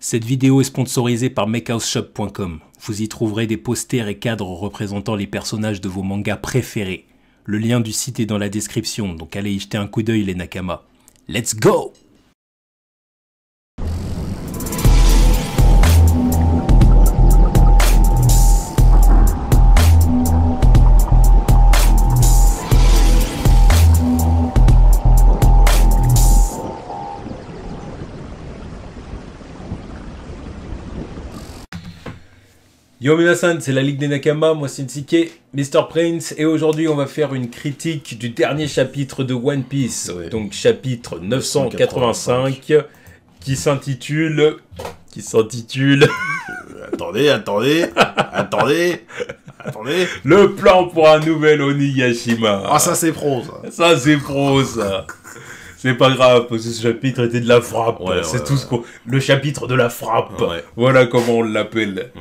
Cette vidéo est sponsorisée par makehouseshop.com. Vous y trouverez des posters et cadres représentant les personnages de vos mangas préférés. Le lien du site est dans la description, donc allez y jeter un coup d'œil les Nakama. Let's go! Yo minasan, c'est la Ligue des Nakama, moi c'est Nsike, Mr. Prince, et aujourd'hui on va faire une critique du dernier chapitre de One Piece, ouais. Donc chapitre 985, qui s'intitule... Attendez. Le plan pour un nouvel Onigashima. Ah, ça c'est pro, ça. Ça c'est pro, ça. C'est pas grave, parce que ce chapitre était de la frappe. Ouais, c'est tout ce qu'on... Le chapitre de la frappe. Ouais. Voilà comment on l'appelle.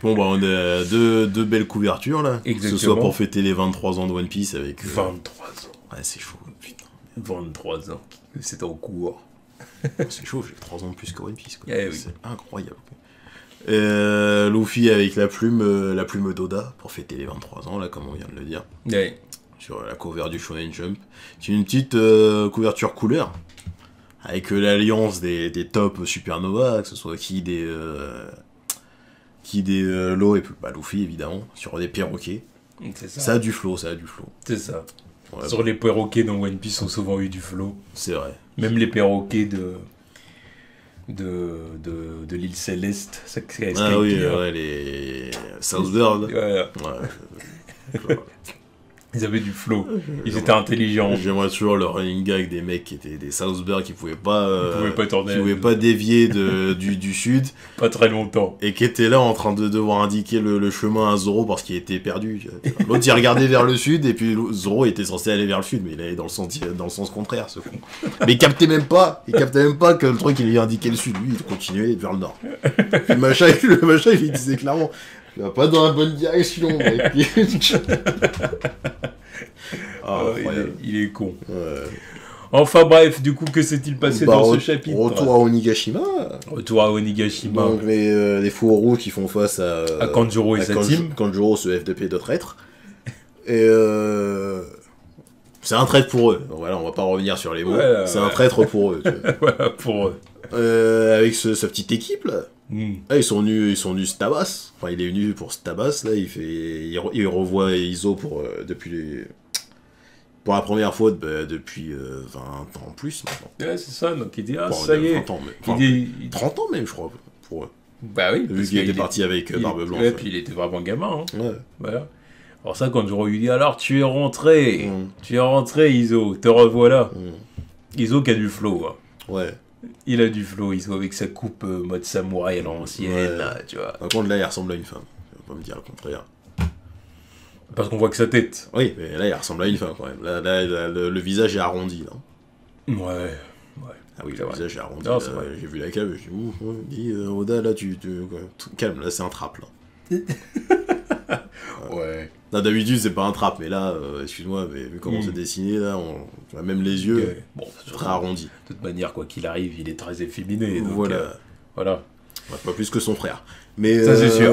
Bon, bah, on a deux belles couvertures, là. Exactement. Que ce soit pour fêter les 23 ans de One Piece avec... 23 ans. Ouais, c'est chaud, putain. 23 ans. C'est en cours. C'est chaud, j'ai 3 ans de plus que One Piece, quoi. Eh oui. C'est incroyable. Luffy avec la plume d'Oda pour fêter les 23 ans, là, comme on vient de le dire. Ouais. Sur la cover du Shonen Jump. C'est une petite couverture couleur. Avec l'alliance des top Supernova, que ce soit Kid et Law et bah, Luffy, évidemment, sur des perroquets. C'est ça. Ça a du flow, C'est ça. Ouais, Sur les perroquets dans One Piece ont souvent eu du flow. c'est vrai. Même les perroquets de l'île Céleste. Ça, Ah oui, ouais, les Southbird. Ouais. Ouais. Ils avaient du flow. Ils étaient intelligents. J'aimerais toujours le running gag des mecs qui étaient des Southbird qui pouvaient pas tourner. qui pouvaient pas dévier du sud. Pas très longtemps. Et qui étaient là en train de devoir indiquer le chemin à Zoro parce qu'il était perdu. L'autre il regardait vers le sud et puis Zoro était censé aller vers le sud mais il allait dans le sens contraire, ce con. Mais il captait même pas que le truc il lui indiquait le sud, lui il continuait vers le nord. Puis le machin il lui disait clairement tu vas pas dans la bonne direction mec. Il est con. Ouais. Enfin bref, du coup, que s'est-il passé Bah, dans ce chapitre? Retour à Onigashima. Retour à Onigashima. Donc les fous rouges qui font face à Kanjuro et sa team. Kanjuro, ce FDP de traître. Et c'est un traître pour eux. Donc voilà, on va pas revenir sur les mots. Ouais, c'est un traître pour eux. Tu vois. Voilà, pour eux. Avec sa petite équipe là. Là, ils sont venus se tabasser. Enfin, il est venu pour se tabasser. Là, il revoit Iso pour la première fois depuis 20 ans plus maintenant. Ouais, c'est ça. Donc il dit Bon, ça y est. 20 ans, mais, Il dit 30 ans même, je crois, pour eux. bah oui. Vu qu'il était parti avec Barbe Blanche. Ouais, puis il était vraiment gamin. Hein. Ouais. Voilà. Alors ça, quand je lui dis alors tu es rentré, Iso, te revoilà. Iso qui a du flow. Hein. Ouais. Il a du flow, Iso, avec sa coupe mode samouraï à l'ancienne, Ouais. là, tu vois. Par contre, là, il ressemble à une femme. Tu vas pas me dire le contraire. Parce qu'on voit que sa tête. Oui, mais là, il ressemble à une femme quand même. Là, le visage est arrondi. Là. Ouais. Ah oui, C'est le vrai. visage est arrondi. Non, là, c'est vrai. j'ai vu la cave, je dis, Oda, là, calme, là, c'est un trap, là. Ouais. Là, d'habitude, c'est pas un trap, mais là, excuse-moi, mais vu comment c'est dessiné, là, on a même les yeux, Bon, très arrondis. de toute manière, quoi qu'il arrive, il est très efféminé. Donc, Voilà. Voilà. Ouais, pas plus que son frère. Mais, Ça, c'est sûr.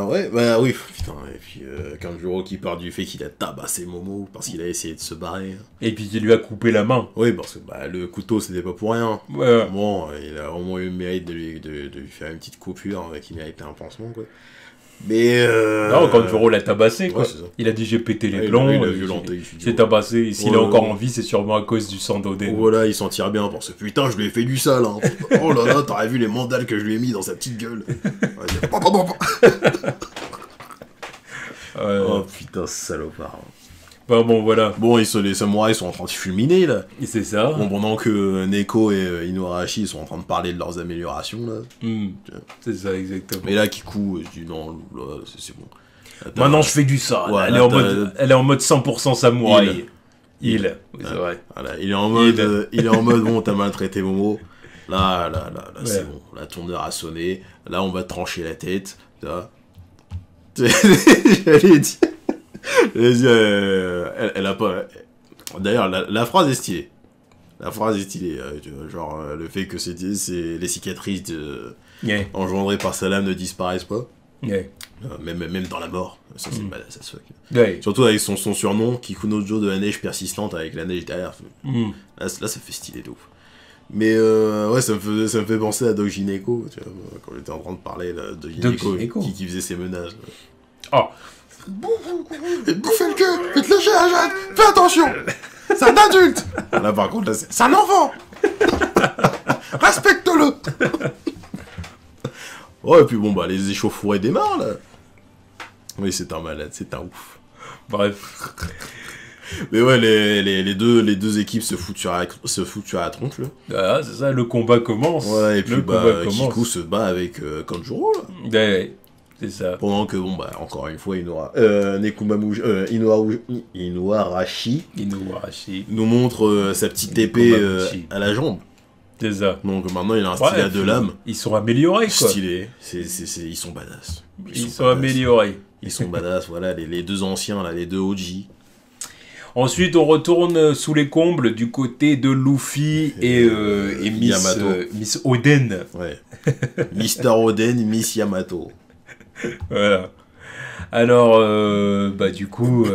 Ouais, bah oui, putain, et puis Kanjuro qui part du fait qu'il a tabassé Momo parce qu'il a essayé de se barrer. Et puis il lui a coupé la main. Oui, parce que bah, le couteau, c'était pas pour rien. Ouais. Bon, il a au moins eu le mérite de lui faire une petite coupure qui méritait un pansement, quoi. Mais Non, quand Joro l'a tabassé, quoi. Ouais, c'est ça. Il a dit j'ai pété les Ouais, plombs. il a violenté. Il s'est tabassé. Et s'il Ouais, est encore ouais. en vie, c'est sûrement à cause du sang d'Oden. Voilà, il s'en tire bien parce que putain, je lui ai fait du sale. Hein. Oh là là, t'aurais vu les mandales que je lui ai mis dans sa petite gueule. Oh putain, salopard. Bah bon, voilà. Bon, les samouraïs sont en train de fulminer là. Et c'est ça. Bon, pendant que Neko et Inuarashi sont en train de parler de leurs améliorations là. C'est ça, exactement. Mais là, Kiku, je dis non, là, c'est bon. Là, Maintenant, je fais du ça. Ouais, elle, là, est en mode 100% samouraï. Il. Oui, c'est vrai. Voilà, il est en mode, bon, t'as maltraité Momo. Là, c'est bon. La tourneur a sonné. Là, on va te trancher la tête. J'allais dire. Elle a pas. D'ailleurs, la phrase est stylée. La phrase est stylée, tu vois, genre le fait que c'est les cicatrices Yeah. engendrées par sa lame ne disparaissent pas. Yeah. Même dans la mort, ça c'est badass as fuck. Ouais. Surtout avec son surnom, Kikunojo de la neige persistante avec la neige derrière. Là, ça fait stylé de ouf. Mais ouais, ça me fait penser à Doc Gineco, tu vois, quand j'étais en train de parler là, de Gineco, qui faisait ses menaces. Oh. Bouffez le queue, faites lâcher la Jade, fais attention, c'est un adulte. Là par contre, là, c'est un enfant. Respecte-le. Ouais, et puis bon, bah les échauffourées démarrent là. Oui, c'est un malade, c'est un ouf. Bref. Mais ouais, les deux équipes se foutent sur la tronche là. Ah, c'est ça, le combat commence. Ouais, et puis le bah Kiku se bat avec Kanjuro là. Ouais, c'est ça. Pendant que bon bah encore une fois Inuarashi nous montre sa petite épée à la jambe. C'est ça. Donc maintenant il a un stylet à deux lames. Ils sont améliorés quoi. Stylé, ils sont badass. Ils sont améliorés. Ils sont badass, voilà, les deux anciens là, les deux OG. Ensuite, on retourne sous les combles du côté de Luffy et Miss Oden. Ouais. Mr. Oden, Miss Yamato. Voilà. Alors, bah du coup...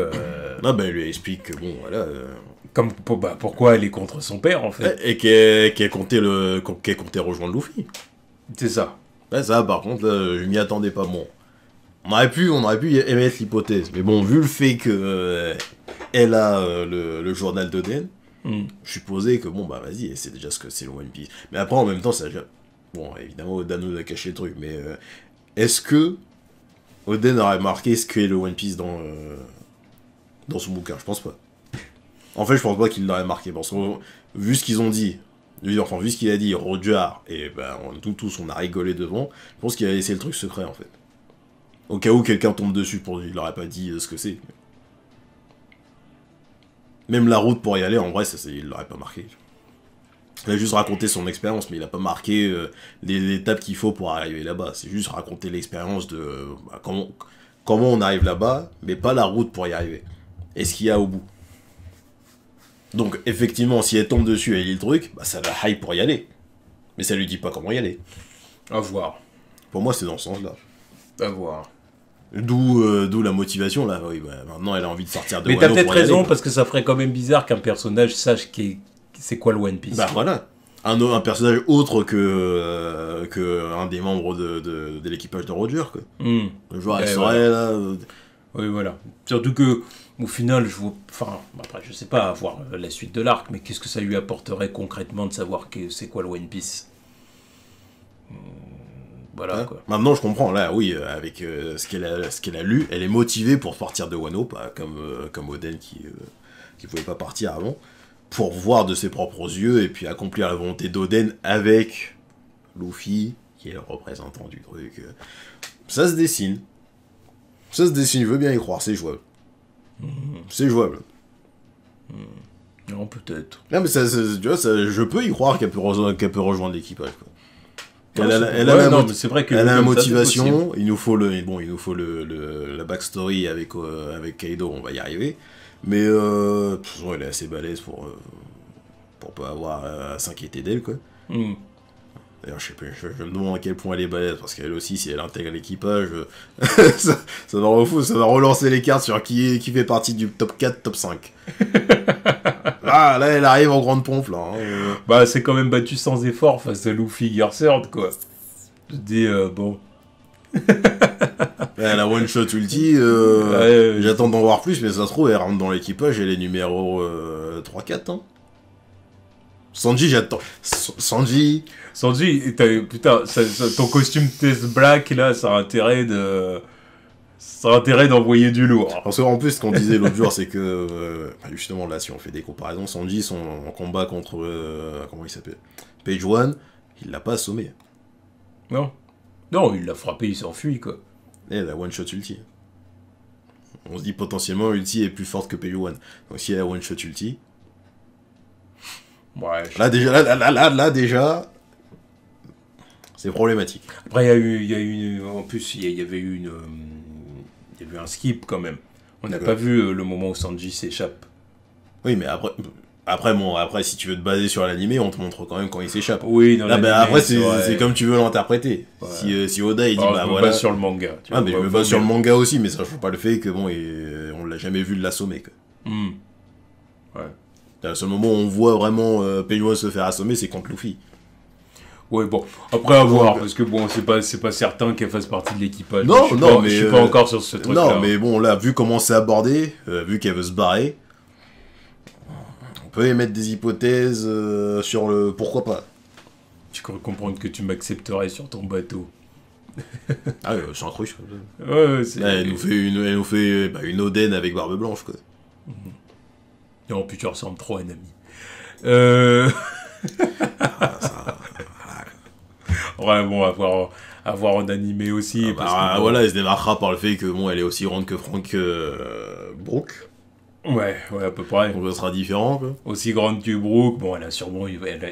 Ah bah, elle lui explique que bon, voilà... pourquoi elle est contre son père, en fait. Et qu'elle comptait rejoindre Luffy. C'est ça. Ouais, ça, par contre, je m'y attendais pas. Bon, on aurait pu émettre l'hypothèse. Mais bon, vu le fait que elle a le journal d'Oden, je supposais que, bon, bah vas-y, c'est déjà ce que c'est le One Piece. Mais après, en même temps, ça... Bon, évidemment, Oda nous a caché le truc, mais est-ce que Oden aurait marqué ce qu'est le One Piece dans son bouquin? Je pense pas. En fait, je pense pas qu'il l'aurait marqué, parce que vu ce qu'ils ont dit, enfin, vu ce qu'il a dit, Roger, et ben, tous on a rigolé devant, je pense qu'il a laissé le truc secret, en fait. Au cas où quelqu'un tombe dessus, il aurait pas dit ce que c'est. Même la route pour y aller, en vrai, il l'aurait pas marqué. Il a juste raconté son expérience, mais il a pas marqué les étapes qu'il faut pour arriver là-bas. C'est juste raconter l'expérience de comment on arrive là-bas, mais pas la route pour y arriver. Et ce qu'il y a au bout. Donc, effectivement, si elle tombe dessus et elle lit le truc, bah, ça la hype pour y aller. Mais ça lui dit pas comment y aller. À voir. Pour moi, c'est dans ce sens-là. À voir. D'où la motivation, là. Oui, bah, maintenant, elle a envie de sortir de Mais Wano. t'as peut-être raison, parce que ça ferait quand même bizarre qu'un personnage sache c'est quoi le One Piece. Bah voilà. Un personnage autre que un des membres de l'équipage de Roger, quoi. Le joueur, il serait là... Oui, voilà. Surtout que, au final, je vois... Enfin, après, je sais pas, voir la suite de l'arc, mais qu'est-ce que ça lui apporterait concrètement de savoir c'est quoi le One Piece? Voilà, quoi. Maintenant, je comprends, là, oui, avec ce qu'elle a lu, elle est motivée pour partir de Wano, pas comme Oden qui pouvait pas partir avant, pour voir de ses propres yeux, et puis accomplir la volonté d'Oden avec Luffy, qui est le représentant du truc. Ça se dessine. Ça se dessine, je veux bien y croire, c'est jouable. C'est jouable. Non, peut-être. Non, mais tu vois, je peux y croire qu'elle peut rejoindre l'équipage, quoi. Elle a la motivation, il nous faut la backstory avec Kaido, on va y arriver. Mais elle est assez balèze pour pas avoir à s'inquiéter d'elle, quoi. D'ailleurs, je me demande à quel point elle est balèze, parce qu'elle aussi, si elle intègre l'équipage, ça va relancer les cartes sur qui fait partie du top 4, top 5. Là, elle arrive en grande pompe, là. Hein. Bah, c'est quand même battu sans effort face à Luffy Gearsword, quoi. Je dis, bon... La one shot ulti, j'attends d'en voir plus, mais ça se trouve, elle rentre dans l'équipage, elle est numéro 3-4, hein. Sanji, j'attends. Sanji, putain, ton costume Test Black, là, ça a intérêt d'envoyer du lourd. Parce qu'en plus, ce qu'on disait l'autre jour, c'est que, justement, là, si on fait des comparaisons, Sanji, son combat contre, comment il s'appelle, Page One, il l'a pas assommé. Non, il l'a frappé, il s'enfuit, quoi. Et la one shot ulti. On se dit potentiellement, ulti est plus forte que Page One. Donc si elle a la one shot ulti... Ouais, là, déjà... C'est problématique. Après, il y a eu en plus, il y avait eu un skip, quand même. On n'a pas vu le moment où Sanji s'échappe. Oui, mais après... Après, bon, après, si tu veux te baser sur l'animé, on te montre quand même quand il s'échappe. Oui, dans Là, bah, l'animé, après, vrai. c'est comme tu veux l'interpréter. Ouais. Si Oda, il dit, Alors, bah je me voilà. base sur le manga. Tu Ah, vois, mais je me base sur le manga aussi, mais ça change pas le fait que, bon, on l'a jamais vu l'assommer, quoi. Ouais. Le seul moment où on voit vraiment Pennyworth se faire assommer, c'est contre Luffy. Ouais, bon, après à voir, Donc, parce que bon, c'est pas certain qu'elle fasse partie de l'équipage. Non, non, mais je suis pas encore sur ce truc-là. Non, mais bon, là, vu comment c'est abordé, vu qu'elle veut se barrer, on peut émettre des hypothèses sur le pourquoi pas. Tu crois comprendre que tu m'accepterais sur ton bateau. Ah, c'est un crush. Ouais, c'est... Là, elle nous fait une Oden avec barbe blanche, quoi. Non, puis tu ressembles trop à un ami. Ouais, bon, à voir en animé aussi. Parce que, voilà, elle se démarquera par le fait que, bon, elle est aussi grande que Frank Brook. Ouais, à peu près. Donc, ça sera différent, quoi. Aussi grande que Brooke, bon, elle a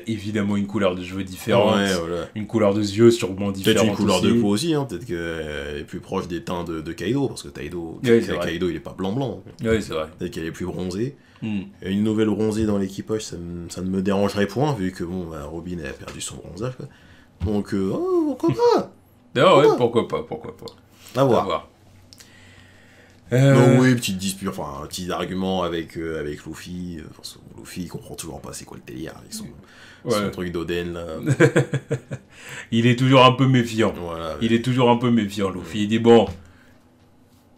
évidemment une couleur de cheveux différente. Ouais, voilà. Une couleur de yeux sûrement différente. Peut-être une couleur aussi. de peau aussi, hein. Peut-être qu'elle est plus proche des teints de Kaido, parce que Kaido, Ouais, Kaido il est pas blanc-blanc. Ouais, c'est vrai. Peut-être qu'elle est plus bronzée. Et une nouvelle bronzée dans l'équipage, ça ne me dérangerait point, vu que bon, Robin a perdu son bronzage, quoi. Donc, pourquoi pas? Ah ouais, pourquoi pas. À voir. À voir. Donc oui, petite dispute, enfin, un petit argument avec Luffy. Parce que Luffy, il comprend toujours pas c'est quoi le délire, avec son truc d'Oden, là. Il est toujours un peu méfiant. Voilà, Il est toujours un peu méfiant, Luffy. Il dit, bon,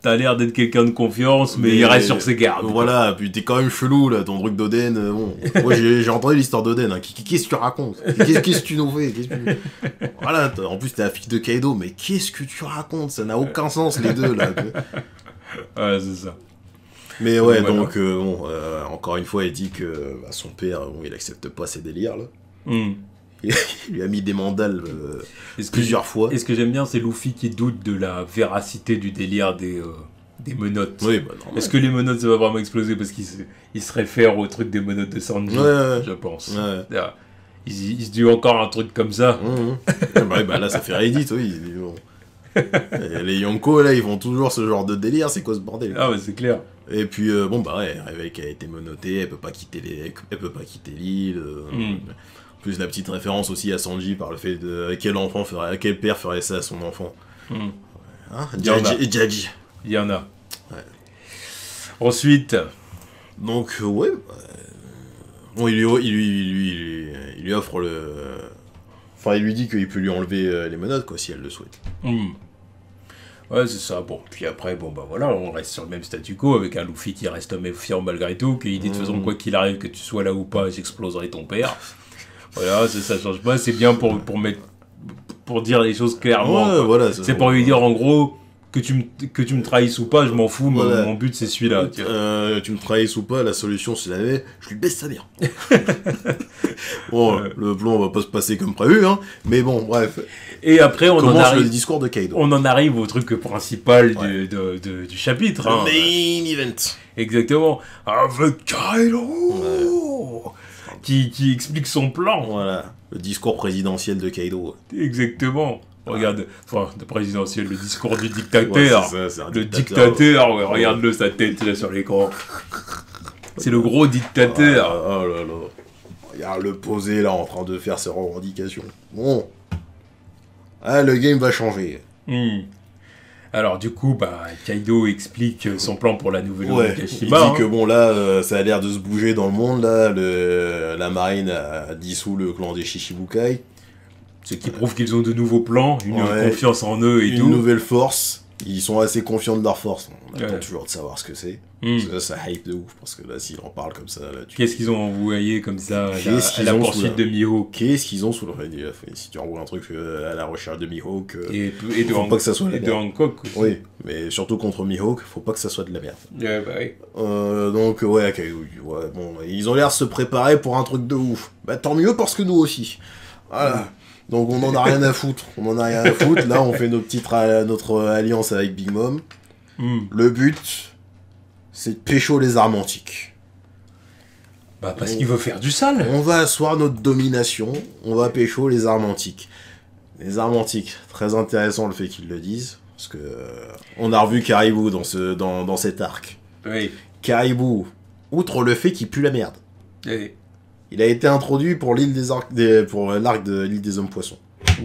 t'as l'air d'être quelqu'un de confiance, mais il reste sur ses gardes. Voilà, puis t'es quand même chelou, là, ton truc d'Oden. Bon, moi, j'ai entendu l'histoire d'Oden. Hein. Qu'est-ce que tu racontes? Qu'est-ce que tu nous fais? Voilà, en plus, t'es la fille de Kaido, mais qu'est-ce que tu racontes? Ça n'a aucun sens, les deux, là. Ouais, c'est ça. Mais ouais, voilà. donc, encore une fois, il dit que son père, bon, il accepte pas ces délires, là. Il lui a mis des mandales plusieurs fois. Et ce que j'aime bien, c'est Luffy qui doute de la véracité du délire des menottes. Oui, bah normal. Est-ce que les menottes, ça va vraiment exploser? Parce qu'il se réfère au truc des menottes de Sanji, je pense. Ouais. Il se dit encore un truc comme ça. Bah là, ça fait Reddit, oui. Bon. Les Yonko, là, ils font toujours ce genre de délire, c'est quoi ce bordel? Ah ouais, c'est clair. Et puis, bon, bah ouais, Réveil a été menotté, elle peut pas quitter l'île. En plus, la petite référence aussi à Sanji par le fait de quel père ferait ça à son enfant. Hein? Jaji. Il y en a. Ouais. Ensuite... Donc, ouais. Bon, il lui offre le... Enfin, il lui dit qu'il peut lui enlever les menottes, quoi, si elle le souhaite. Ouais, c'est ça. Bon, puis après, bon, bah voilà, on reste sur le même statu quo avec un Luffy qui reste méfiant malgré tout, qui dit de toute façon, quoi qu'il arrive, que tu sois là ou pas, j'exploserai ton père. Voilà, ça change pas. C'est bien pour dire les choses clairement. Ouais, voilà, c'est pour lui dire en gros que tu me trahisses ou pas, je m'en fous. Voilà. Mon but c'est celui-là. Tu me trahisses ou pas, la solution c'est la même. Je lui baisse sa mère. Bon, le plan va pas se passer comme prévu, hein. Mais bon, bref. Et après on en arrive le discours de Kaido. On en arrive au truc principal du chapitre. Le main event. Exactement. Avec Kaido. Qui explique son plan. Voilà, le discours présidentiel de Kaido. Exactement. Regarde, enfin, le présidentiel, le discours du dictateur. Ouais, c'est ça, le dictateur, ouais, regarde-le, sa tête là sur l'écran. C'est le gros dictateur. Oh là là. Regarde le posé là en train de faire ses revendications. Bon. Ah, le game va changer. Alors du coup, bah, Kaido explique son plan pour la nouvelle Onigashima. Il dit que bon là, ça a l'air de se bouger dans le monde là. La marine a dissous le clan des Shichibukai. Ce qui prouve qu'ils ont de nouveaux plans, une confiance en eux et tout. Une nouvelle force. Ils sont assez confiants de leur force. On attend toujours de savoir ce que c'est. Parce que là, ça hype de ouf. Parce que là, s'ils en parlent comme ça, là, qu'est-ce qu'ils ont envoyé comme ça à la poursuite de Mihawk? Qu'est-ce qu'ils ont sous le... Si tu envoies un truc à la recherche de Mihawk... et de faut pas que ça soit de Hancock aussi. Oui, mais surtout contre Mihawk, faut pas que ça soit de la merde. Bah oui. Donc, ouais, bon, ils ont l'air de se préparer pour un truc de ouf. Bah tant mieux parce que nous aussi. Voilà. Donc on en a rien à foutre. Là, on fait notre alliance avec Big Mom. Le but, c'est de pécho les armes antiques. Bah parce qu'il veut faire du sale. On va asseoir notre domination. On va pécho les armes antiques. Les armes antiques, très intéressant le fait qu'ils le disent. Parce que on a revu Caribou dans cet arc. Oui. Caribou, outre le fait qu'il pue la merde. Et... Il a été introduit pour pour l'arc de l'île des hommes poissons.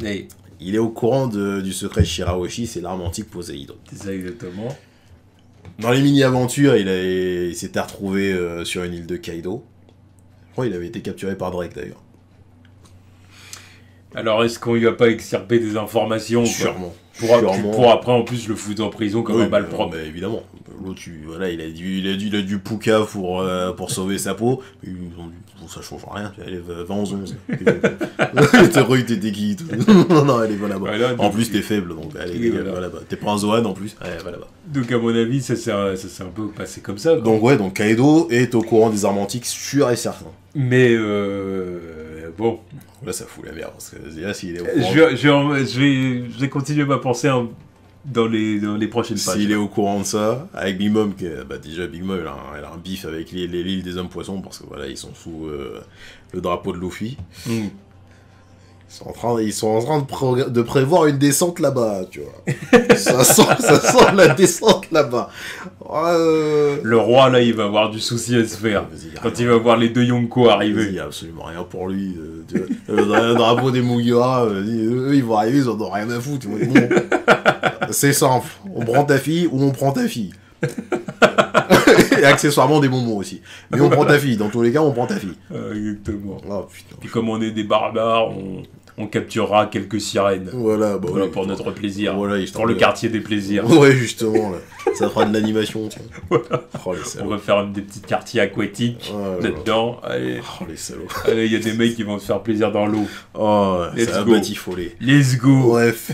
Et... Il est au courant du secret de Shirahoshi, c'est l'arme antique Poséidon. C'est ça exactement. Dans les mini-aventures, il s'était retrouvé sur une île de Kaido. Je crois qu'il avait été capturé par Drake d'ailleurs. Alors est-ce qu'on lui a pas extirpé des informations Sûrement. Pour après en plus le foutre en prison comme un balle propre. Bah, évidemment. L'autre, voilà, il a du pouca pour sauver sa peau. Ils ont dit, bon, ça change rien. Allez, va en 11. T'es Roy, t'es qui tout. Non, allez, va là-bas. Voilà, en plus, t'es faible, donc allez, va là-bas. T'es pas un Zoan en plus. Allez, va là-bas. Donc à mon avis, ça s'est un peu passé comme ça. Quoi. Donc ouais, donc Kaido est au courant des armes antiques, sûr et certain. Mais bon. Là, ça fout la merde, parce que là, s'il est au courant... Je vais continuer ma pensée dans les prochaines pages. S'il est au courant de ça, avec Big Mom, déjà Big Mom, elle a un bif avec l'île des hommes poissons, parce que voilà, ils sont sous le drapeau de Luffy. Ils sont en train de prévoir une descente là-bas, tu vois. ça sent la descente là-bas. Le roi, là, il va avoir du souci à se faire. Quand il va voir les deux Yonko arriver. Il n'y a absolument rien pour lui. Le drapeau des Mugiwara, eux, ils vont arriver, ils en ont rien à foutre. Bon, c'est simple. On prend ta fille ou on prend ta fille. Et accessoirement des bonbons aussi. Mais on prend ta fille. Dans tous les cas, on prend ta fille. Exactement. Oh, putain. Puis comme on est des barbares, on capturera quelques sirènes. Voilà, voilà pour notre plaisir. Voilà, pour le quartier des plaisirs. Ouais, justement. Là. Ça fera de l'animation. Voilà. Oh, on va faire des petits quartiers aquatiques là-dedans. Allez. Oh, les salauds. Allez, il y a des mecs qui vont se faire plaisir dans l'eau. Oh, ça va batifoler. Let's go. Bref,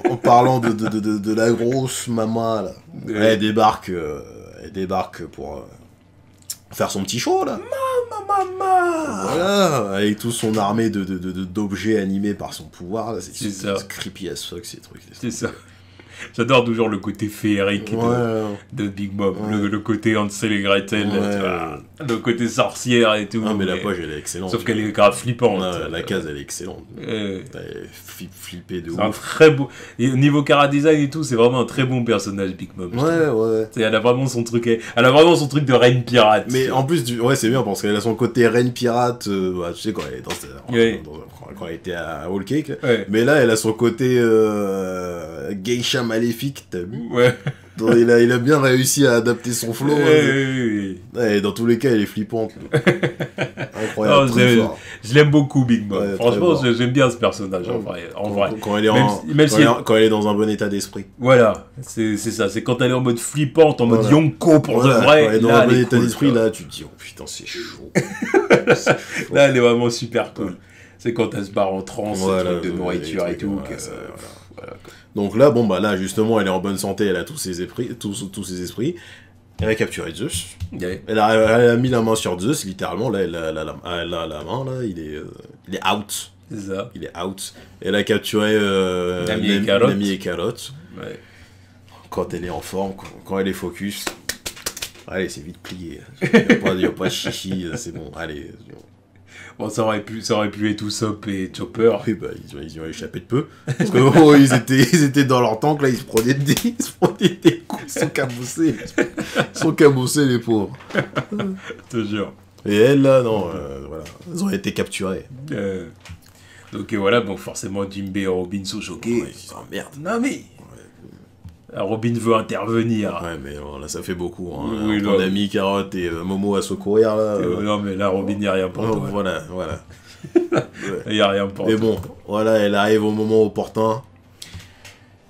en parlant de la grosse maman, là. Elle débarque pour faire son petit show, là. Maman. Voilà, avec toute son armée d'objets animés par son pouvoir, là. C'est creepy as fuck, ces trucs. C'est ça. J'adore toujours le côté féerique de Big Mom, le côté Hansel et Gretel, le côté sorcière et tout. Ah, mais la page, elle est excellente. Sauf qu'elle est grave flippante. La case, elle est excellente. Elle est flippée de ouf. C'est un très beau... Et au niveau cara design et tout, c'est vraiment un très bon personnage, Big Mom. Ouais. Elle a vraiment son truc de reine pirate. Mais en plus, c'est bien parce qu'elle a son côté reine pirate, tu sais, quand elle est quand elle était à Whole Cake. Mais là, elle a son côté geisha maléfique, t'as vu? Ouais. Donc, il a bien réussi à adapter son flow. Et dans tous les cas, elle est flippante. Incroyable. Non, je l'aime beaucoup, Big Mom. Franchement, j'aime bien ce personnage, en vrai. Quand elle est dans un bon état d'esprit. Voilà, c'est ça. C'est quand elle est en mode flippante, en mode Yonko pour de vrai. Quand elle est dans un bon état d'esprit, là, tu te dis, oh putain, c'est chaud. Là, elle est vraiment super cool. C'est quand elle se barre en transe, de nourriture et tout. Donc là, là, justement, elle est en bonne santé, elle a tous ses esprits. Elle a capturé Zeus. Elle a mis la main sur Zeus, littéralement. Là, elle a la main, là, il est out. C'est ça. Il est out. Elle a capturé Nami et Calotte. Ouais. Quand elle est en forme, quand elle est focus. Allez, c'est vite plié. Il n'y a pas de chichi, c'est bon. Allez. Bon, ça aurait pu être Usopp et Chopper. Oui, ils ont échappé de peu. Parce que ils étaient dans leur tank, là, ils se prenaient des coups, ils sont cabossés, les pauvres. Je te jure. Et elle, là, non, voilà. Elles ont été capturées. Donc voilà, bon, forcément, Jinbe et Robin sont choqués. Ouais, ils disent, oh merde. Non mais... Robin veut intervenir. Ouais, mais là, ça fait beaucoup. Hein. Oui, ton ami Carotte et Momo à secourir, là. Non, mais là, Robin, il n'y a rien pour toi. Voilà. Il n'y a rien pour toi. Mais toi. bon, voilà, elle arrive au moment opportun.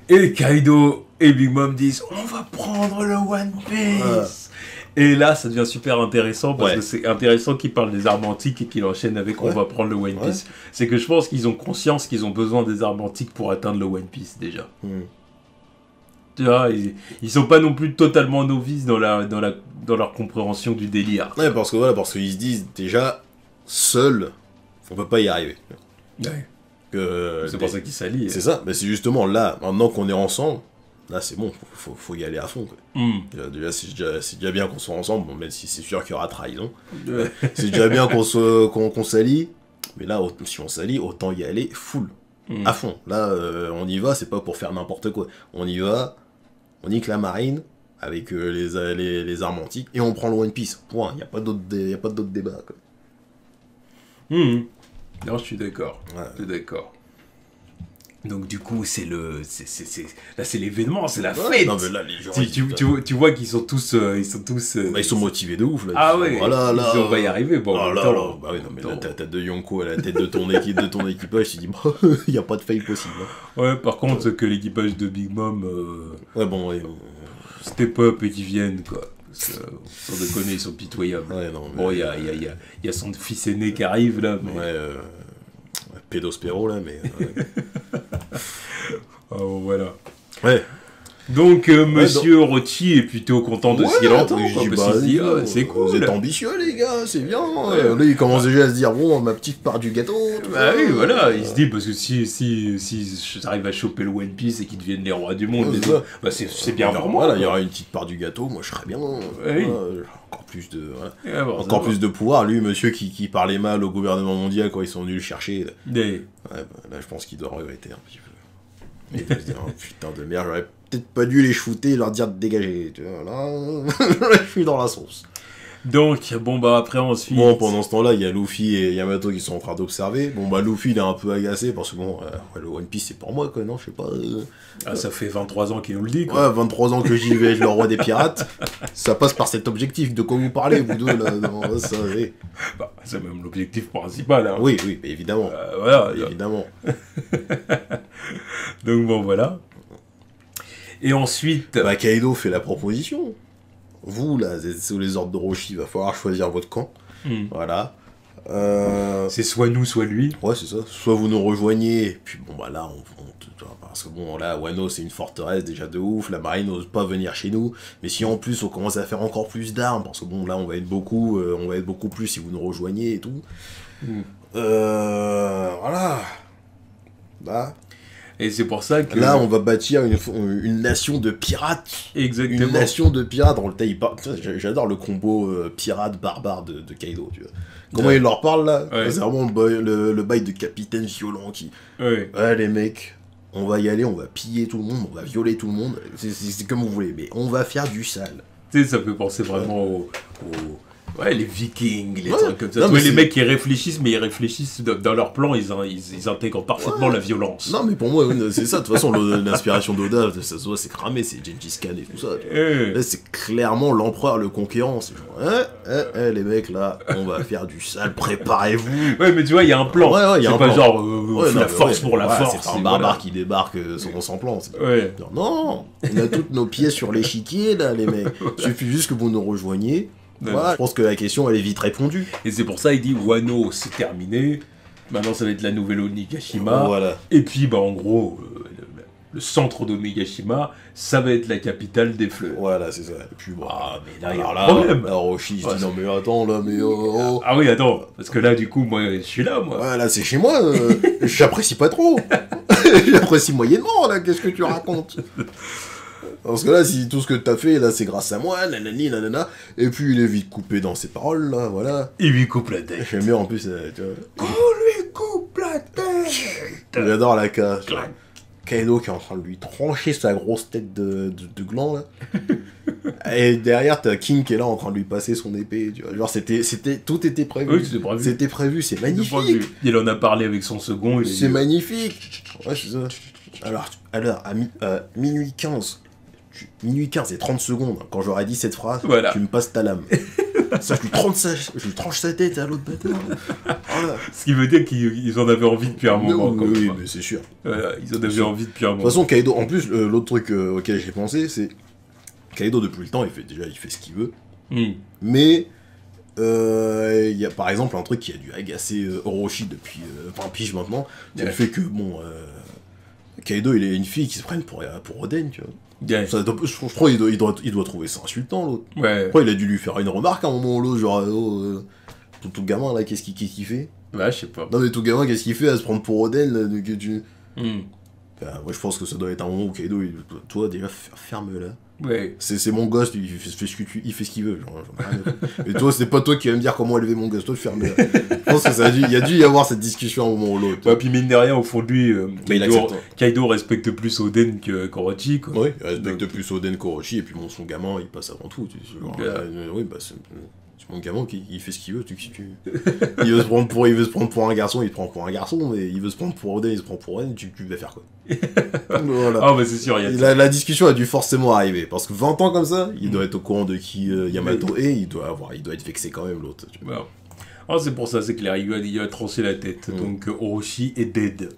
Et Kaido et Big Mom disent, on va prendre le One Piece. Et là, ça devient super intéressant, parce que c'est intéressant qu'il parle des armes antiques et qu'il enchaîne avec on va prendre le One Piece. C'est que je pense qu'ils ont conscience qu'ils ont besoin des armes antiques pour atteindre le One Piece, déjà. Tu vois, ils sont pas non plus totalement novices dans leur compréhension du délire. Ouais, parce qu'ils se disent déjà, seuls, on peut pas y arriver. Ouais. C'est pour ça qu'ils s'allient. C'est ça, mais c'est justement là, maintenant qu'on est ensemble, là c'est bon, faut y aller à fond. Quoi. Déjà, c'est déjà bien qu'on soit ensemble, bon, même si c'est sûr qu'il y aura trahison. C'est déjà bien qu'on s'allie, mais là, si on s'allie, autant y aller full. À fond. Là, on y va, c'est pas pour faire n'importe quoi. On y va, on nique la marine avec les armes antiques et on prend le One Piece. Point. Il n'y a pas d'autre débat. Quoi. Non, je suis d'accord. Ouais. Je suis d'accord. Donc du coup, là c'est l'événement, c'est la fête. Non mais là les gens Tu vois qu'ils sont tous ils sont motivés de ouf là. Ah ouais. Voilà, là, on va y arriver. Bon, ah en même là, temps, là. Bah oui, non mais là t'as De Yonko à la tête de ton équipage, tu dis il y a pas de faille possible. Hein. Ouais, par contre que l'équipage de Big Mom Ouais bon ouais. step up et qu'ils viennent quoi. Parce que, sans déconner, ils sont pitoyables. Ouais non. Bon, il y a son fils aîné qui arrive là. Mais... Ouais. Pédospéro là mais. Oh, voilà. Ouais. Donc, monsieur Orochi est plutôt content de ce qu'il entend. Je dis, Parce qu'il se dit, ah, c'est cool. Vous êtes ambitieux, les gars, c'est bien. Là, il commence déjà à se dire, bon, ma petite part du gâteau. Bah oui, voilà. Il se dit, parce que si j'arrive à choper le One Piece et qu'ils deviennent les rois du monde, bah, c'est bien pour moi. Voilà, il y aura une petite part du gâteau, moi je serais bien. Oui. Encore plus de. Voilà. Bon, encore plus de pouvoir. Lui, monsieur qui parlait mal au gouvernement mondial quand ils sont venus le chercher. Ouais, bah, là, je pense qu'il doit regretter un petit peu. Et il doit se dire, oh, putain de merde, j'aurais peut-être pas dû les shooter et leur dire de dégager. Tu vois, là, je suis dans la sauce. Donc, bon, bah après, ensuite. Bon, pendant ce temps-là, il y a Luffy et Yamato qui sont en train d'observer. Bon, bah, Luffy, il est un peu agacé parce que, bon, le One Piece, c'est pour moi, quoi, non, je sais pas. Ah, ça fait 23 ans qu'il nous le dit, quoi. Ouais, 23 ans que j'y vais, je le roi des pirates. Ça passe par cet objectif. De quoi vous parlez, vous deux, là, non, ça, oui. Bah, c'est même l'objectif principal, hein. Oui, oui, évidemment. Voilà. Évidemment. Donc, bon, voilà. Et ensuite... Bah, Kaido fait la proposition. Vous, là, vous êtes sous les ordres de Roshi, il va falloir choisir votre camp. Voilà. C'est soit nous, soit lui. Ouais, c'est ça. Soit vous nous rejoignez, et puis bon, bah là, parce que bon, là, Wano, c'est une forteresse déjà de ouf, la marine n'ose pas venir chez nous, mais si en plus on commence à faire encore plus d'armes, parce que bon, là, on va être beaucoup plus si vous nous rejoignez et tout. Voilà. Bah... Et c'est pour ça que... Là, on va bâtir une nation de pirates. Exactement. Une nation de pirates. J'adore le combo pirate-barbare de Kaido, tu vois. Comment il leur parle, là? Ouais. C'est vraiment le bail de capitaine violent qui... Ouais. Ouais, les mecs, on va y aller, on va piller tout le monde, on va violer tout le monde. C'est comme vous voulez, mais on va faire du sale. Tu sais, ça peut penser vraiment ouais, les Vikings, les trucs comme ça. Non, les mecs qui réfléchissent, mais ils réfléchissent dans leur plan, ils intègrent parfaitement la violence. Non, mais pour moi, c'est ça. De toute façon, l'inspiration d'Oda, ça se voit, c'est cramé, c'est Gengis Khan et tout ça. Là, c'est clairement l'empereur, le conquérant. C'est genre, les mecs, là, on va faire du sale, préparez-vous. Ouais, mais tu vois, il y a un plan. Ouais, il y a un pas plan. genre la force pour la force. C'est pas un barbare qui débarque sans plan. Ouais. Non, on a toutes nos pièces sur l'échiquier, là, les mecs. Il suffit juste que vous nous rejoigniez. Voilà, je pense que la question elle est vite répondue. Et c'est pour ça il dit Wano c'est terminé. Maintenant ça va être la nouvelle Onigashima. Voilà. Et puis bah en gros le centre d'Onigashima ça va être la capitale des fleurs. Voilà c'est ça. Et puis bah mais là il y a un problème. Là Roshi je dis non mais attends là mais oh. Ah oui attends parce que là du coup moi je suis là moi. Ouais là c'est chez moi. J'apprécie pas trop. J'apprécie moyennement là. Qu'est-ce que tu racontes? Parce que là, si tout ce que t'as fait, là, c'est grâce à moi, nanani, nanana, et puis il est vite coupé dans ses paroles, là, voilà. Il lui coupe la tête. J'aime bien, en plus, tu vois. On lui coupe la tête. J'adore la cage. Kaido qui est en train de lui trancher sa grosse tête de gland, là. Et derrière, t'as King qui est là en train de lui passer son épée, tu vois. Genre, tout était prévu. Oui, c'était prévu. C'était prévu, c'est magnifique. Il en a parlé avec son second. C'est magnifique. Ouais, c'est ça. Alors, à minuit 15... Minuit 15 et 30 secondes, quand j'aurais dit cette phrase, voilà. Tu me passes ta lame. Ça, je lui tranche sa tête à l'autre bâtard. Voilà. Ce qui veut dire qu'ils en avaient envie depuis un moment. Oui, mais c'est sûr. Voilà, ils en avaient envie depuis un moment. De toute façon, Kaido, en plus, l'autre truc auquel j'ai pensé, c'est Kaido, depuis le temps, il fait ce qu'il veut. Mais il y a par exemple un truc qui a dû agacer Orochi depuis 20 piges maintenant, c'est le fait que, bon, Kaido, il est une fille qui se prenne pour Oden, tu vois. Yeah. Ça, je crois qu'il doit trouver ça insultant, l'autre. Ouais. Je crois qu'il a dû lui faire une remarque à un moment ou l'autre, genre, tout gamin, là, qu'est-ce qu'il fait? Ouais, je sais pas. Non, mais tout gamin, qu'est-ce qu'il fait à se prendre pour Oden, là, que tu... Enfin, moi, je pense que ça doit être un moment où Kaido, toi, déjà, ferme-la. Ouais. C'est mon gosse, il fait ce qu'il veut. Genre, et toi, c'est pas toi qui vas me dire comment élever mon gosse, toi, ferme-la. Je pense que il y a dû y avoir cette discussion à un moment ou l'autre. Ouais, puis mine de rien, au fond de lui, Kaido respecte plus Oden qu'Orochi, quoi. Oui, il respecte plus Oden qu'Orochi, et puis bon, son gamin, il passe avant tout. Tu sais, genre, oui, bah, C'est mon gamin qui il fait ce qu'il veut, il veut se prendre pour un garçon, il se prend pour un garçon, mais il veut se prendre pour Oden, il se prend pour Oden, tu vas faire quoi? Voilà. Ah bah c'est sûr, La discussion a dû forcément arriver, parce que 20 ans comme ça, il doit être au courant de qui Yamato est, il doit être vexé quand même l'autre. Voilà. Ah, c'est pour ça, c'est clair, il a tranché la tête, donc Orochi est dead.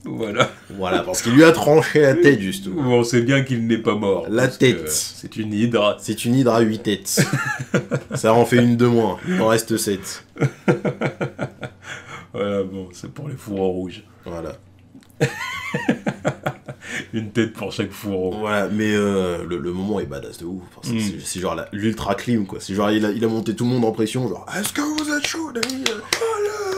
Voilà. Voilà, parce qu'il lui a tranché la tête, justement. On sait bien qu'il n'est pas mort. La tête. C'est une hydre. C'est une hydre à 8 têtes. Ça en fait une de moins. Il en reste 7. Voilà, bon, c'est pour les fourreaux rouges. Voilà. Une tête pour chaque fourreau. Voilà, mais le moment est badass de ouf. Enfin, c'est genre l'ultra clim, quoi. C'est genre, il a monté tout le monde en pression, genre, est-ce que vous êtes chaud, les gars?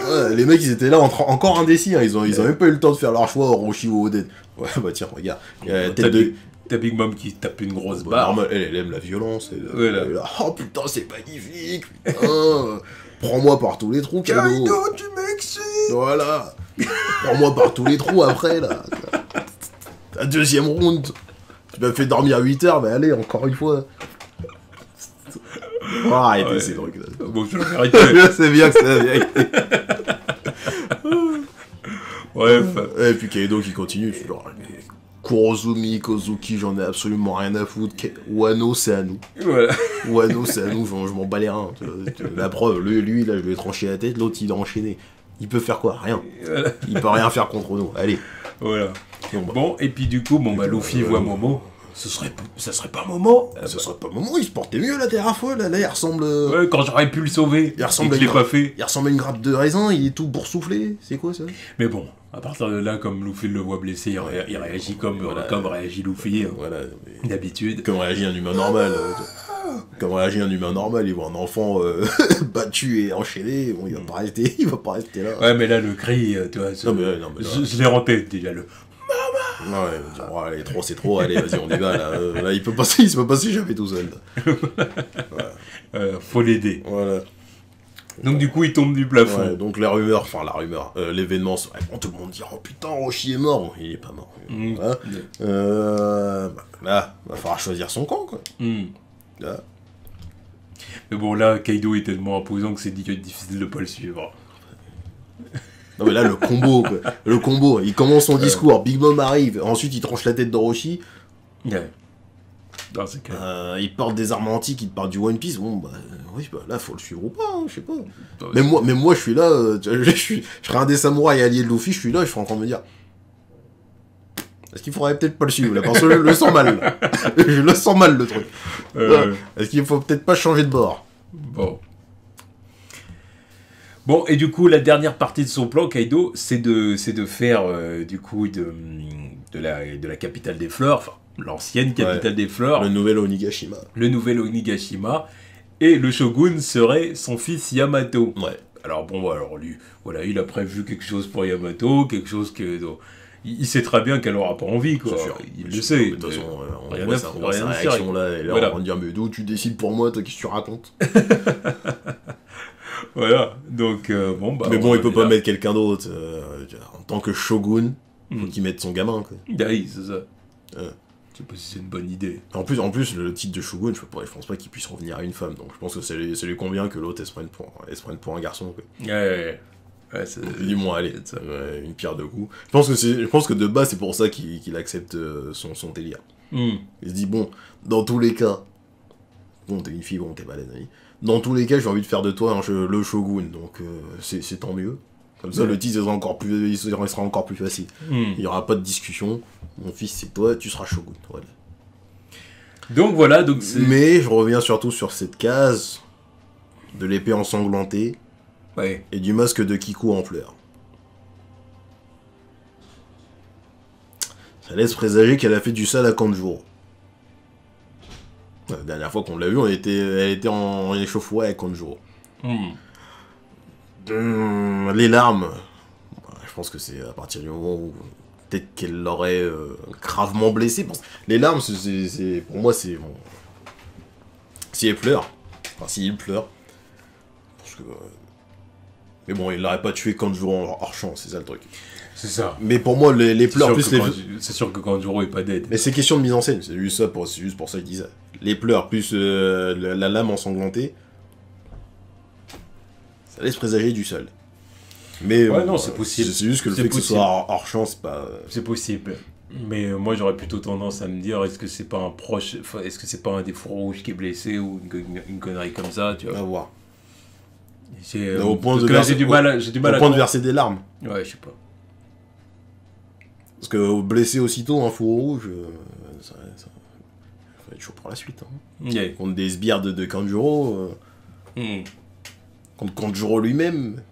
Ouais, les mecs, ils étaient là encore indécis, hein. Ils ont même pas eu le temps de faire leur choix, Orochi ou Oden. Ouais, bah tiens, regarde. T'as Big Mom qui tape une grosse bah, barre. Normal, elle aime la violence. Voilà. Elle est là, oh putain, c'est magnifique, putain. Prends-moi par tous les trous, Kaido. tu m'excites. Voilà. Prends-moi par tous les trous après, là. La deuxième round. Tu m'as fait dormir 8 heures, mais allez, encore une fois. Oh, arrêtez ces trucs là. Bon, je vais arrêter. Je sais bien que c'est la vérité. Bref. Et puis Kaido qui continue, je suis genre, Kurozumi, Kozuki, j'en ai absolument rien à foutre. Wano, c'est à nous. Voilà. Wano, c'est à nous, je m'en bats les reins. La preuve, lui, là, je lui ai tranché la tête, l'autre, il a enchaîné. Il peut faire quoi? Rien. Voilà. Il peut rien faire contre nous. Allez. Voilà. Bon, et puis du coup, Luffy voit Momo. Ça serait pas Momo? Ça serait pas Momo, il se portait mieux la dernière fois, là, il ressemble... Ouais, quand j'aurais pu le sauver, il ressemble et que je l'ai pas fait. Il ressemble à une grappe de raisin, il est tout boursouflé, c'est quoi ça? Mais bon, à partir de là, comme Luffy le voit blessé, il réagit comme réagit Luffy, voilà, d'habitude. Comme réagit un humain normal. Comme réagit un humain normal, il voit un enfant battu et enchaîné, bon, il va pas rester là. Ouais, mais là, le cri, tu vois, non, mais là... je l'ai en tête déjà, le... Non, ouais, dire, oh, allez, trop, c'est trop, allez, vas-y, on y va, là. Là, il se peut passer jamais tout seul. Voilà. Faut l'aider. Voilà. Donc, du coup, il tombe du plafond. Ouais, donc, l'événement, bon, tout le monde dit, oh putain, Roshi est mort. Bon, il est pas mort. Voilà. Là, va falloir choisir son camp, quoi. Là. Mais bon, là, Kaido est tellement imposant que c'est difficile de pas le suivre. Non mais là le combo quoi. Le combo, il commence son discours, Big Mom arrive, ensuite il tranche la tête d'Orochi. Ouais. Non, c'est clair. Il porte des armes antiques, il parle du One Piece, bon bah oui bah là faut le suivre ou pas, hein, je sais pas. Non, mais moi je suis là, je serais un des samouraïs alliés de Luffy, je suis là, je suis en train de me dire. Est-ce qu'il faudrait peut-être pas le suivre là, parce que je le sens mal là. Je le sens mal le truc. Est-ce qu'il faut peut-être pas changer de bord? Bon, et du coup, la dernière partie de son plan, Kaido, c'est de faire, du coup, de la capitale des fleurs, enfin, l'ancienne capitale des fleurs. Le nouvel Onigashima. Le nouvel Onigashima. Et le shogun serait son fils Yamato. Ouais. Alors bon, alors lui, voilà, il a prévu quelque chose pour Yamato, quelque chose que... Donc, il sait très bien qu'elle aura pas envie, quoi. Sûr, il le sait. De toute façon, rien on voit sa réaction là, et là voilà. on va me dire, mais d'où tu décides pour moi, toi, qu'est-ce que tu racontes? Voilà, donc bon bah... Mais bon, il peut pas mettre quelqu'un d'autre. En tant que shogun, faut qu'il mette son gamin, quoi. Oui, c'est ça. Je sais pas si c'est une bonne idée. En plus, le titre de shogun, je pense pas qu'il puisse revenir à une femme, donc je pense que ça lui convient que l'autre, elle se prenne pour un garçon, quoi. Ouais, Du moins, allez, une pierre deux coups. Je pense que de base, c'est pour ça qu'il accepte son délire. Il se dit, bon, dans tous les cas, bon, t'es une fille, bon, t'es baleine, oui. Dans tous les cas, j'ai envie de faire de toi le shogun, donc c'est tant mieux. Comme ça, le titre il sera encore plus facile. Il n'y aura pas de discussion. Mon fils, c'est toi, tu seras shogun. Voilà. Donc voilà, mais je reviens surtout sur cette case de l'épée ensanglantée et du masque de Kiku en fleurs. Ça laisse présager qu'elle a fait du sale à Kanjuro. La dernière fois qu'on l'a vu, elle était en échauffourée avec Kanjuro. Les larmes, je pense que c'est à partir du moment où peut-être qu'elle l'aurait gravement blessé. Les larmes, pour moi, c'est bon. Si elle pleure, parce que Mais bon, il l'aurait pas tué Kanjuro en hors champ, c'est ça le truc. C'est ça. Mais pour moi, les pleurs plus les... C'est sûr que Kanjuro est pas dead. Mais c'est question de mise en scène, c'est juste pour ça qu'il dit ça. Les pleurs plus la lame ensanglantée, ça laisse présager du sol. Mais ouais, non, c'est possible. C'est juste que le fait que ce soit hors champ, c'est pas... C'est possible. Mais moi, j'aurais plutôt tendance à me dire, est-ce que c'est pas un proche... Enfin, est-ce que c'est pas un des fous rouges qui est blessé ou une connerie comme ça, tu vois. À voir. Au point de verser, j'ai du mal au point de verser des larmes. Ouais, je sais pas. Parce que blessé aussitôt, un fourreau rouge, ça va être chaud pour la suite. Hein. Yeah. Contre des sbires de Kanjuro, contre Kanjuro lui-même,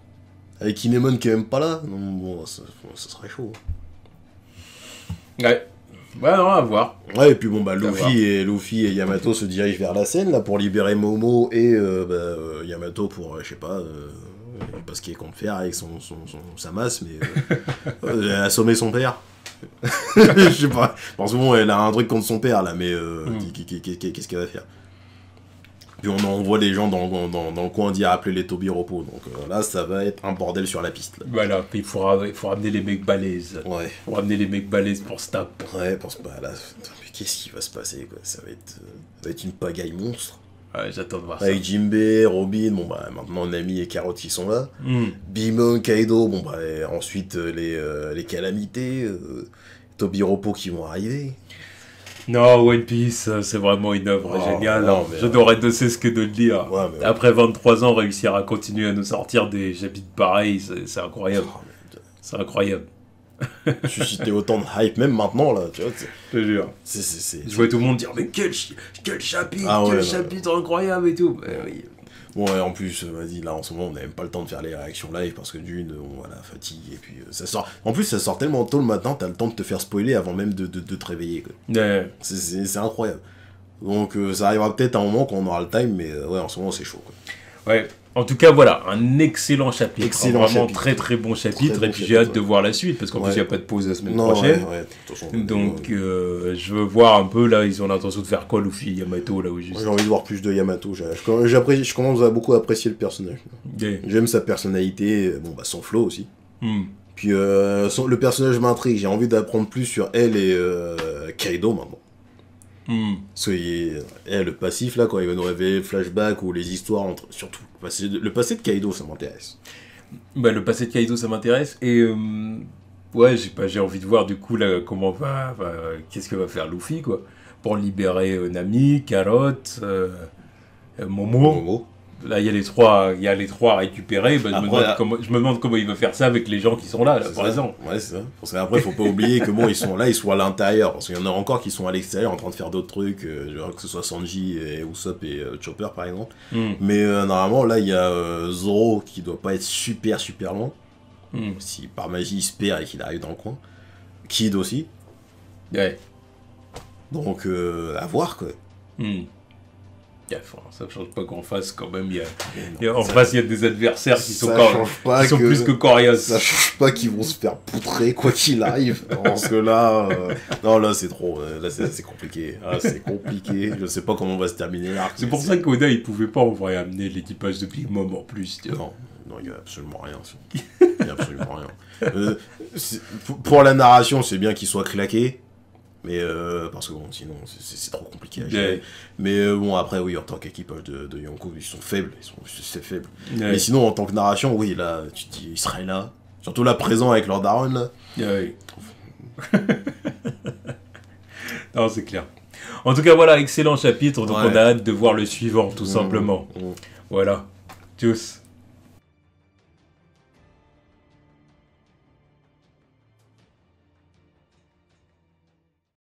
avec Inemon qui est même pas là, non, bon, ça serait chaud. Ouais. Ouais, non, à voir. Ouais, et puis bon, bah, Luffy et Yamato se dirigent vers la scène, là, pour libérer Momo et Yamato pour, je sais pas, parce qu'il compte faire avec sa masse, mais assommer son père. Je sais pas. En ce moment, elle a un truc contre son père, là, mais qu'est-ce qu'elle va faire? Puis on envoie les gens dans le coin dire appeler les Tobiropo. Donc là, ça va être un bordel sur la piste. Là. Voilà, il faut ramener les mecs balèzes. Ouais. Il faut ramener les mecs balèzes pour Snap. Ouais, pense pas. Là, qu'est-ce qui va se passer, quoi? Ça va être une pagaille monstre. Ouais, j'attends de voir ça. Avec Jinbei, Robin, bon bah maintenant Nami et Carrot qui sont là. Bimon, Kaido, bon bah ensuite les calamités, Tobiropo qui vont arriver. Non, One Piece, c'est vraiment une œuvre géniale. Non, je n'aurais de cesse que de le dire. Ouais, après 23 ans, réussir à continuer à nous sortir des chapitres pareils, c'est incroyable. C'est incroyable. Susciter autant de hype, même maintenant, là, tu vois. Je te jure. Je vois tout le monde dire, mais quel chapitre, chapitre incroyable et tout. Oui. Bon, et en plus, vas-y, là, en ce moment, on n'a même pas le temps de faire les réactions live parce que d'une, voilà, fatigue, et puis ça sort. En plus, ça sort tellement tôt le matin, t'as le temps de te faire spoiler avant même de te réveiller, quoi. Ouais. C'est incroyable. Donc, ça arrivera peut-être à un moment quand on aura le time, mais ouais, en ce moment, c'est chaud, quoi. Ouais. En tout cas, voilà, un excellent chapitre. Vraiment très très bon chapitre. Et puis j'ai hâte de voir la suite, parce qu'en plus, il n'y a pas de pause la semaine prochaine. Donc, je veux voir un peu, là, ils ont l'intention de faire quoi, Luffy, Yamato, là où juste. J'ai envie de voir plus de Yamato. Je commence à beaucoup apprécier le personnage. Yeah. J'aime sa personnalité, bon, bah, son flow aussi. Puis, le personnage m'intrigue. J'ai envie d'apprendre plus sur elle et Kaido maintenant. Parce que le passif là, quand il va nous révéler le flashback ou les histoires entre, surtout le passé de Kaido, ça m'intéresse. Bah, le passé de Kaido, ça m'intéresse et ouais, j'ai envie de voir du coup là comment qu'est-ce que va faire Luffy quoi pour libérer Nami, Carrot, Momo. Là, il y a les trois à récupérer. Bah, je me demande comment il va faire ça avec les gens qui sont là par exemple. Ouais, c'est ça. Parce qu'après, faut pas oublier que bon, ils sont là, ils sont à l'intérieur. Parce qu'il y en a encore qui sont à l'extérieur en train de faire d'autres trucs. Que ce soit Sanji, et Usopp et Chopper par exemple. Mais normalement, là, il y a Zoro qui doit pas être super loin. Si par magie il se perd et qu'il arrive dans le coin. Kid aussi. Ouais. Donc, à voir quoi. Ça ne change pas qu'en face, quand même, en face, il y a des adversaires qui sont, plus que coriaces. Ça change pas qu'ils vont se faire poutrer quoi qu'il arrive. Parce que là, non, là, c'est trop. Là, c'est compliqué. Ah, c'est compliqué. Je sais pas comment va se terminer l'arc. C'est pour ça qu'Oda, il pouvait pas en vrai amener l'équipage de Big Mom en plus. Tu vois. Non, il y a absolument rien. Il y a absolument rien. Pour la narration, c'est bien qu'il soit claqué. Mais parce que bon, sinon c'est trop compliqué à gérer. Mais bon, après oui, en tant qu'équipage de Yonko, ils sont faibles, c'est faible. Mais sinon en tant que narration, oui, là tu te dis ils seraient là, surtout là présent avec leur daron là. Non, c'est clair. En tout cas voilà, excellent chapitre, donc on a hâte de voir le suivant tout simplement. Voilà. Tchuss.